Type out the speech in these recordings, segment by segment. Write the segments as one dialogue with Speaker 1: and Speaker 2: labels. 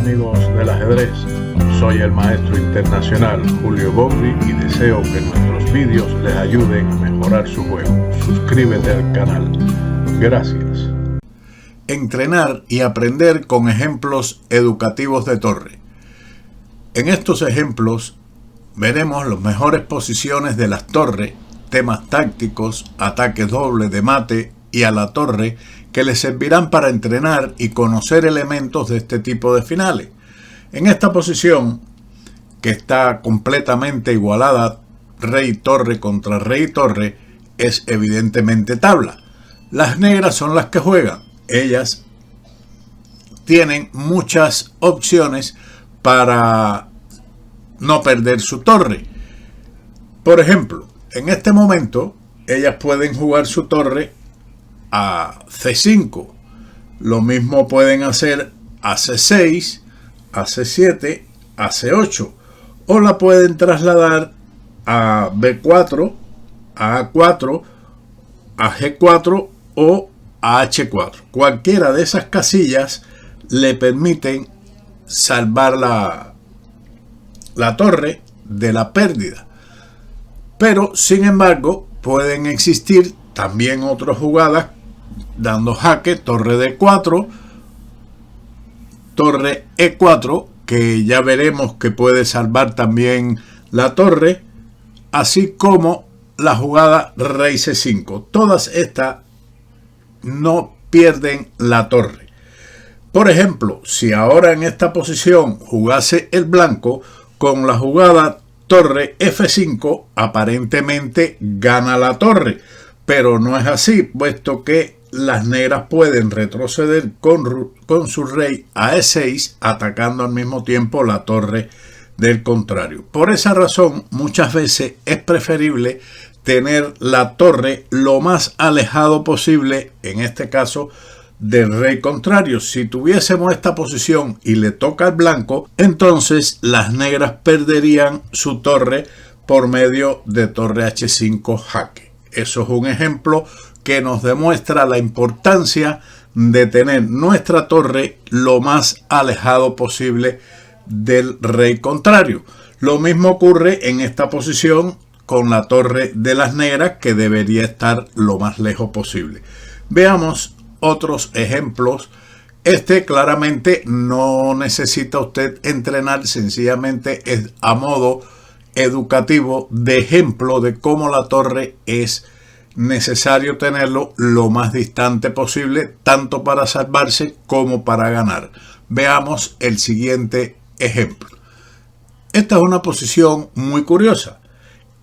Speaker 1: amigos del ajedrez, soy el maestro internacional Julio Bobri y deseo que nuestros vídeos les ayuden a mejorar su juego. Suscríbete al canal. Gracias. Entrenar y aprender con ejemplos educativos de torre. En estos ejemplos veremos las mejores posiciones de las torres, temas tácticos, ataques dobles de mate y a la torre que les servirán para entrenar y conocer elementos de este tipo de finales. En esta posición, que está completamente igualada, rey-torre contra rey-torre, es evidentemente tabla. Las negras son las que juegan. Ellas tienen muchas opciones para no perder su torre. Por ejemplo, en este momento, ellas pueden jugar su torre a C5. Lo mismo pueden hacer a C6, a C7, a C8. O la pueden trasladar a B4, a A4, a G4 o a H4. Cualquiera de esas casillas le permiten salvar la torre de la pérdida. Pero, sin embargo, pueden existir también otras jugadas dando jaque, torre D4, torre E4, que ya veremos que puede salvar también la torre, así como la jugada rey C5. Todas estas no pierden la torre. Por ejemplo, si ahora en esta posición jugase el blanco, con la jugada torre F5, aparentemente gana la torre, pero no es así, puesto que las negras pueden retroceder con su rey a E6, atacando al mismo tiempo la torre del contrario. Por esa razón, muchas veces es preferible tener la torre lo más alejado posible, en este caso, del rey contrario. Si tuviésemos esta posición y le toca al blanco, entonces las negras perderían su torre por medio de torre H5 jaque. Eso es un ejemplo que nos demuestra la importancia de tener nuestra torre lo más alejado posible del rey contrario. Lo mismo ocurre en esta posición con la torre de las negras, que debería estar lo más lejos posible. Veamos otros ejemplos. Este claramente no necesita usted entrenar, sencillamente es a modo educativo de ejemplo de cómo la torre es necesario tenerlo lo más distante posible, tanto para salvarse como para ganar. Veamos el siguiente ejemplo. Esta es una posición muy curiosa,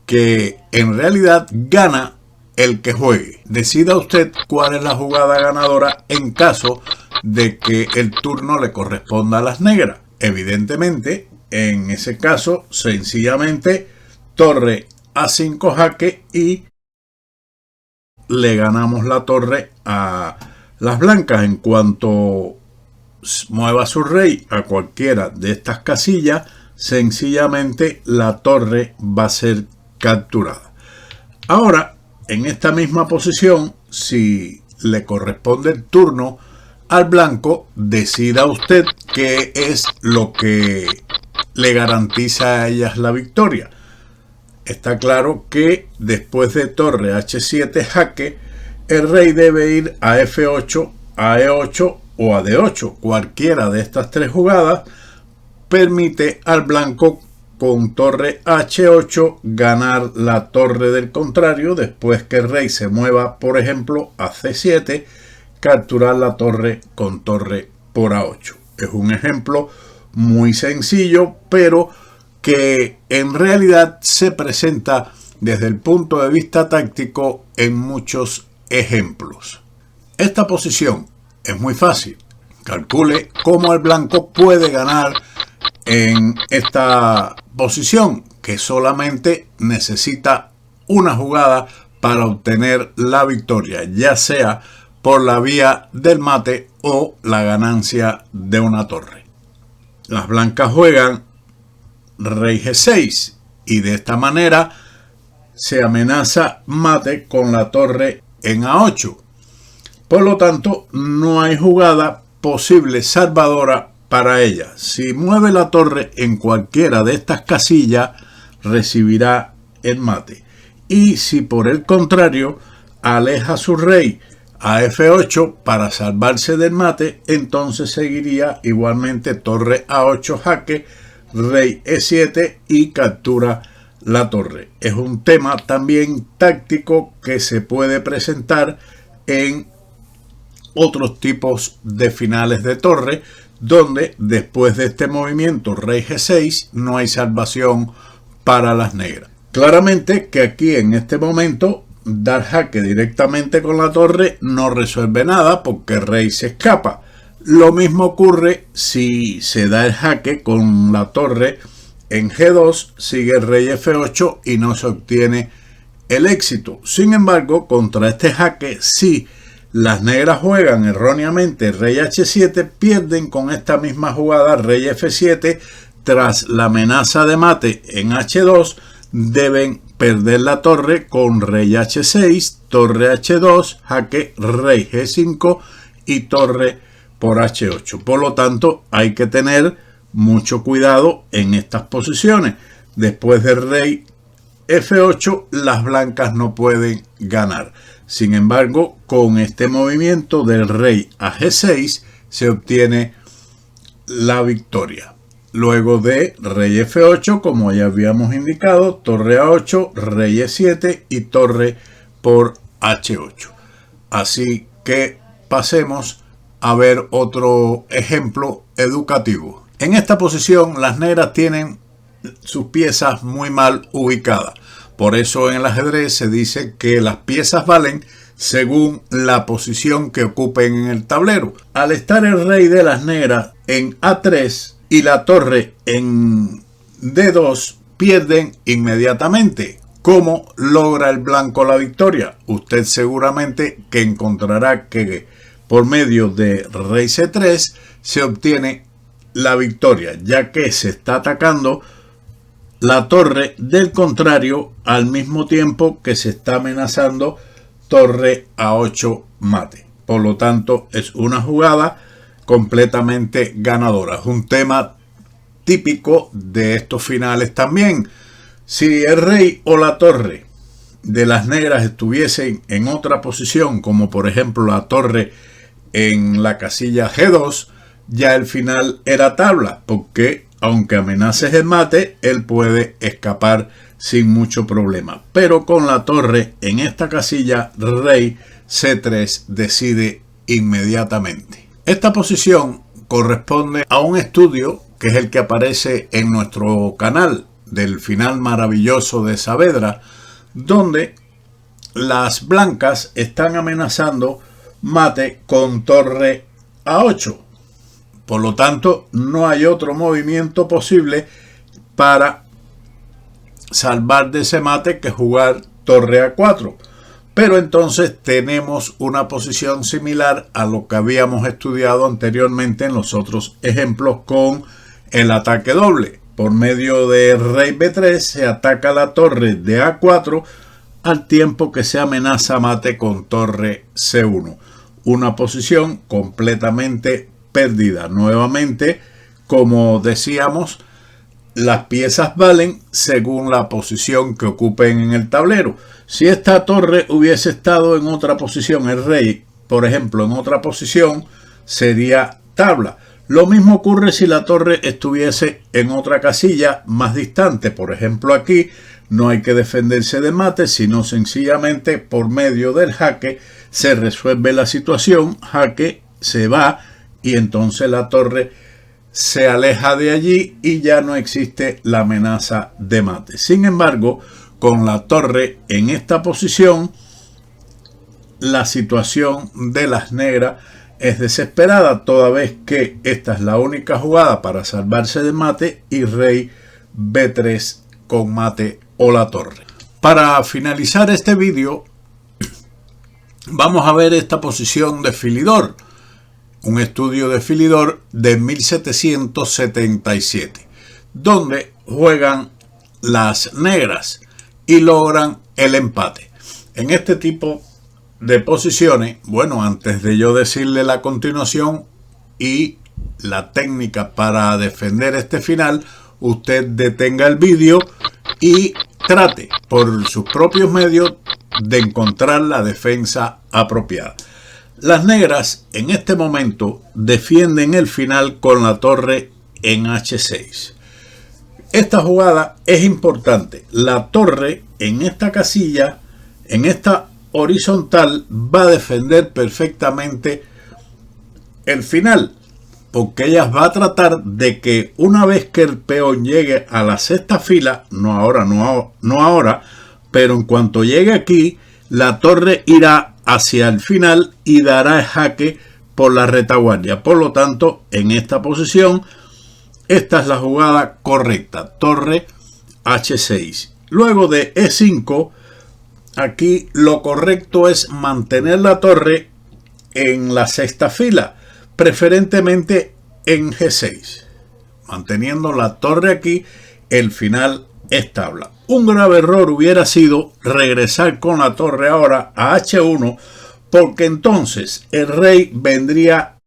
Speaker 1: que en realidad gana el que juegue. Decida usted cuál es la jugada ganadora en caso de que el turno le corresponda a las negras. Evidentemente, en ese caso, sencillamente, torre A5 jaque y le ganamos la torre a las blancas. En cuanto mueva su rey a cualquiera de estas casillas, sencillamente la torre va a ser capturada. Ahora, en esta misma posición, si le corresponde el turno al blanco, decida usted qué es lo que le garantiza a ellas la victoria. Está claro que después de torre H7 jaque, el rey debe ir a F8, a E8 o a D8. Cualquiera de estas tres jugadas permite al blanco con torre H8 ganar la torre del contrario. Después que el rey se mueva, por ejemplo, a C7, capturar la torre con torre por A8. Es un ejemplo muy sencillo, pero que en realidad se presenta desde el punto de vista táctico en muchos ejemplos. Esta posición es muy fácil. Calcule cómo el blanco puede ganar en esta posición, que solamente necesita una jugada para obtener la victoria, ya sea por la vía del mate o la ganancia de una torre. Las blancas juegan rey G6 y de esta manera se amenaza mate con la torre en A8. Por lo tanto, no hay jugada posible salvadora para ella. Si mueve la torre en cualquiera de estas casillas, recibirá el mate. Y si por el contrario aleja su rey a F8 para salvarse del mate, entonces seguiría igualmente torre A8 jaque, rey E7 y captura la torre. Es un tema también táctico que se puede presentar en otros tipos de finales de torre, donde después de este movimiento rey G6 no hay salvación para las negras. Claramente que aquí en este momento dar jaque directamente con la torre no resuelve nada porque el rey se escapa. Lo mismo ocurre si se da el jaque con la torre en G2, sigue el rey F8 y no se obtiene el éxito. Sin embargo, contra este jaque, si las negras juegan erróneamente rey H7, pierden con esta misma jugada rey F7. Tras la amenaza de mate en H2, deben perder la torre con rey H6, torre H2, jaque rey G5 y torre por H8. Por lo tanto, hay que tener mucho cuidado en estas posiciones. Después del rey F8, las blancas no pueden ganar. Sin embargo, con este movimiento del rey a G6 se obtiene la victoria. Luego de rey F8, como ya habíamos indicado, torre A8, rey E7 y torre por H8. Así que pasemos a ver otro ejemplo educativo. En esta posición las negras tienen sus piezas muy mal ubicadas. Por eso en el ajedrez se dice que las piezas valen según la posición que ocupen en el tablero. Al estar el rey de las negras en A3 y la torre en D2, pierden inmediatamente. ¿Cómo logra el blanco la victoria? Usted seguramente que encontrará que por medio de rey C3 se obtiene la victoria, ya que se está atacando la torre del contrario al mismo tiempo que se está amenazando torre A8 mate. Por lo tanto, es una jugada completamente ganadora. Es un tema típico de estos finales también. Si el rey o la torre de las negras estuviesen en otra posición, como por ejemplo la torre en la casilla G2, ya el final era tabla, porque aunque amenaces el mate, él puede escapar sin mucho problema. Pero con la torre en esta casilla, rey C3 decide inmediatamente. Esta posición corresponde a un estudio que es el que aparece en nuestro canal del final maravilloso de Saavedra, donde las blancas están amenazando mate con torre A8. Por lo tanto, no hay otro movimiento posible para salvar de ese mate que jugar torre A4. Pero entonces tenemos una posición similar a lo que habíamos estudiado anteriormente en los otros ejemplos con el ataque doble. Por medio de rey B3 se ataca la torre de A4 al tiempo que se amenaza mate con torre C1. Una posición completamente perdida. Nuevamente, como decíamos, las piezas valen según la posición que ocupen en el tablero. Si esta torre hubiese estado en otra posición, el rey, por ejemplo, en otra posición, sería tabla. Lo mismo ocurre si la torre estuviese en otra casilla más distante. Por ejemplo, aquí no hay que defenderse de mate, sino sencillamente por medio del jaque se resuelve la situación. Jaque se va y entonces la torre se aleja de allí y ya no existe la amenaza de mate. Sin embargo, con la torre en esta posición, la situación de las negras es desesperada, toda vez que esta es la única jugada para salvarse de mate y rey B3 con mate o la torre. Para finalizar este vídeo, vamos a ver esta posición de Philidor, un estudio de Philidor de 1777, donde juegan las negras y logran el empate. En este tipo de posiciones, bueno, antes de yo decirle la continuación y la técnica para defender este final, usted detenga el vídeo y trate por sus propios medios de encontrar la defensa apropiada. Las negras en este momento defienden el final con la torre en H6. Esta jugada es importante. La torre en esta casilla, en esta horizontal, va a defender perfectamente el final, porque ella va a tratar de que una vez que el peón llegue a la sexta fila, no ahora, pero en cuanto llegue aquí, la torre irá hacia el final y dará el jaque por la retaguardia. Por lo tanto, en esta posición, esta es la jugada correcta, torre H6. Luego de E5, aquí lo correcto es mantener la torre en la sexta fila, preferentemente en G6. Manteniendo la torre aquí, el final es tabla. Un grave error hubiera sido regresar con la torre ahora a H1, porque entonces el rey vendría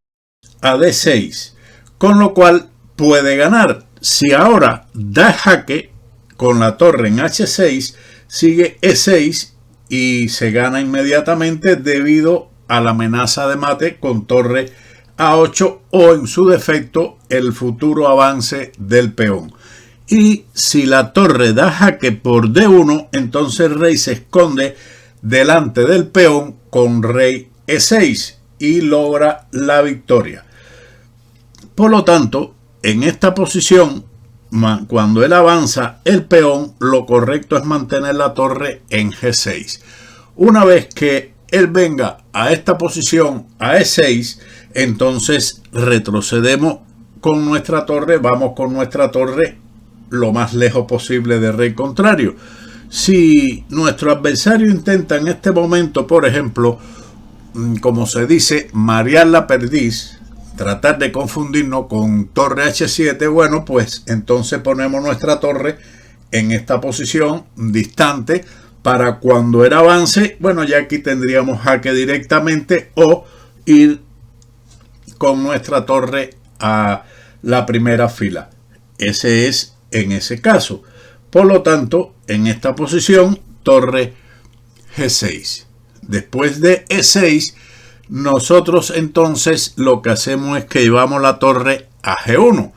Speaker 1: a D6, con lo cual puede ganar. Si ahora da jaque con la torre en H6, sigue E6 y se gana inmediatamente debido a la amenaza de mate con torre A8 o en su defecto el futuro avance del peón. Y si la torre da jaque por D1, entonces el rey se esconde delante del peón con rey E6 y logra la victoria. Por lo tanto, en esta posición, cuando él avanza el peón, lo correcto es mantener la torre en G6. Una vez que él venga a esta posición, a E6, entonces retrocedemos con nuestra torre, vamos con nuestra torre lo más lejos posible del rey contrario. Si nuestro adversario intenta en este momento, por ejemplo, como se dice, marear la perdiz, tratar de confundirnos con torre H7, bueno, pues entonces ponemos nuestra torre en esta posición distante para cuando él avance, bueno, ya aquí tendríamos jaque directamente o ir con nuestra torre a la primera fila. Ese es en ese caso. Por lo tanto, en esta posición, torre G6. Después de E6, nosotros entonces lo que hacemos es que llevamos la torre a G1.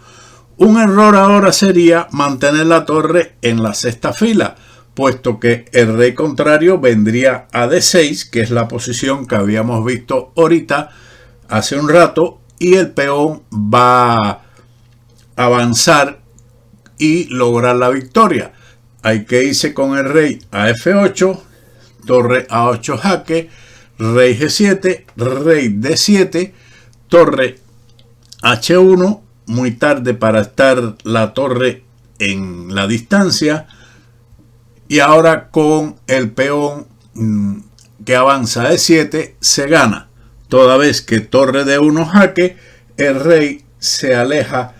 Speaker 1: Un error ahora sería mantener la torre en la sexta fila, puesto que el rey contrario vendría a D6, que es la posición que habíamos visto ahorita, hace un rato, y el peón va a avanzar y lograr la victoria. Hay que irse con el rey a F8, torre A8 jaque, rey G7, rey D7, torre H1, muy tarde para estar la torre en la distancia, y ahora con el peón que avanza a E7 se gana, toda vez que torre D1 jaque, el rey se aleja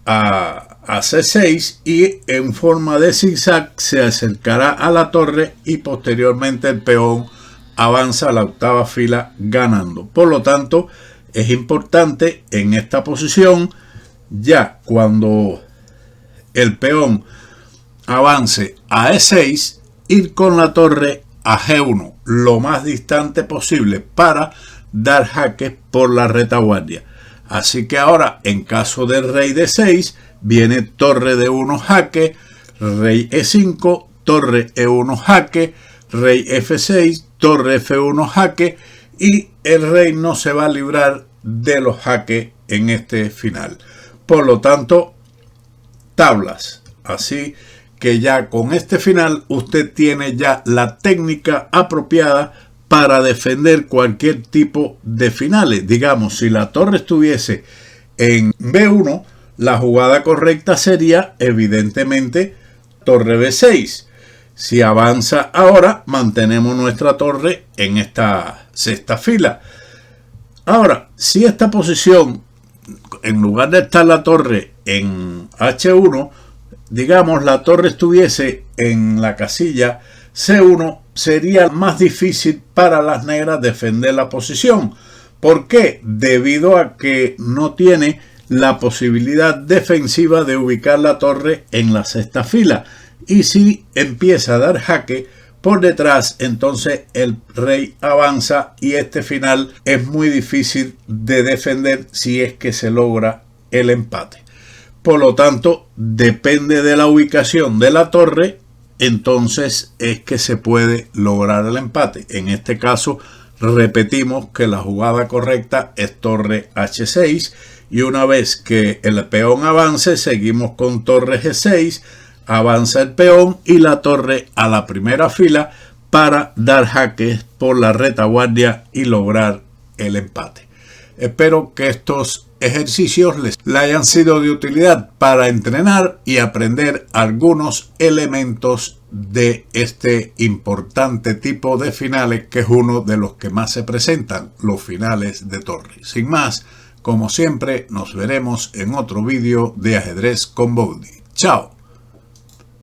Speaker 1: a C6 y en forma de zigzag se acercará a la torre y posteriormente el peón avanza a la octava fila ganando. Por lo tanto, es importante en esta posición, ya cuando el peón avance a E6, ir con la torre a G1 lo más distante posible para dar jaque por la retaguardia. Así que ahora, en caso del rey D6, viene torre D1 jaque, rey E5, torre E1 jaque, rey F6, torre F1 jaque, y el rey no se va a librar de los jaques en este final. Por lo tanto, tablas. Así que ya con este final usted tiene ya la técnica apropiada para defender cualquier tipo de finales. Digamos, si la torre estuviese en B1, la jugada correcta sería evidentemente torre B6. Si avanza ahora, mantenemos nuestra torre en esta sexta fila. Ahora, si esta posición, en lugar de estar la torre en H1, digamos la torre estuviese en la casilla C1, sería más difícil para las negras defender la posición. ¿Por qué? Debido a que no tiene la posibilidad defensiva de ubicar la torre en la sexta fila. Y si empieza a dar jaque por detrás, entonces el rey avanza y este final es muy difícil de defender si es que se logra el empate. Por lo tanto, depende de la ubicación de la torre, entonces es que se puede lograr el empate. En este caso, repetimos que la jugada correcta es torre H6 y una vez que el peón avance, seguimos con torre G6, avanza el peón y la torre a la primera fila para dar jaques por la retaguardia y lograr el empate. Espero que estos ejercicios les hayan sido de utilidad para entrenar y aprender algunos elementos de este importante tipo de finales, que es uno de los que más se presentan, los finales de torre. Sin más, como siempre, nos veremos en otro vídeo de Ajedrez con Bowdy. ¡Chao!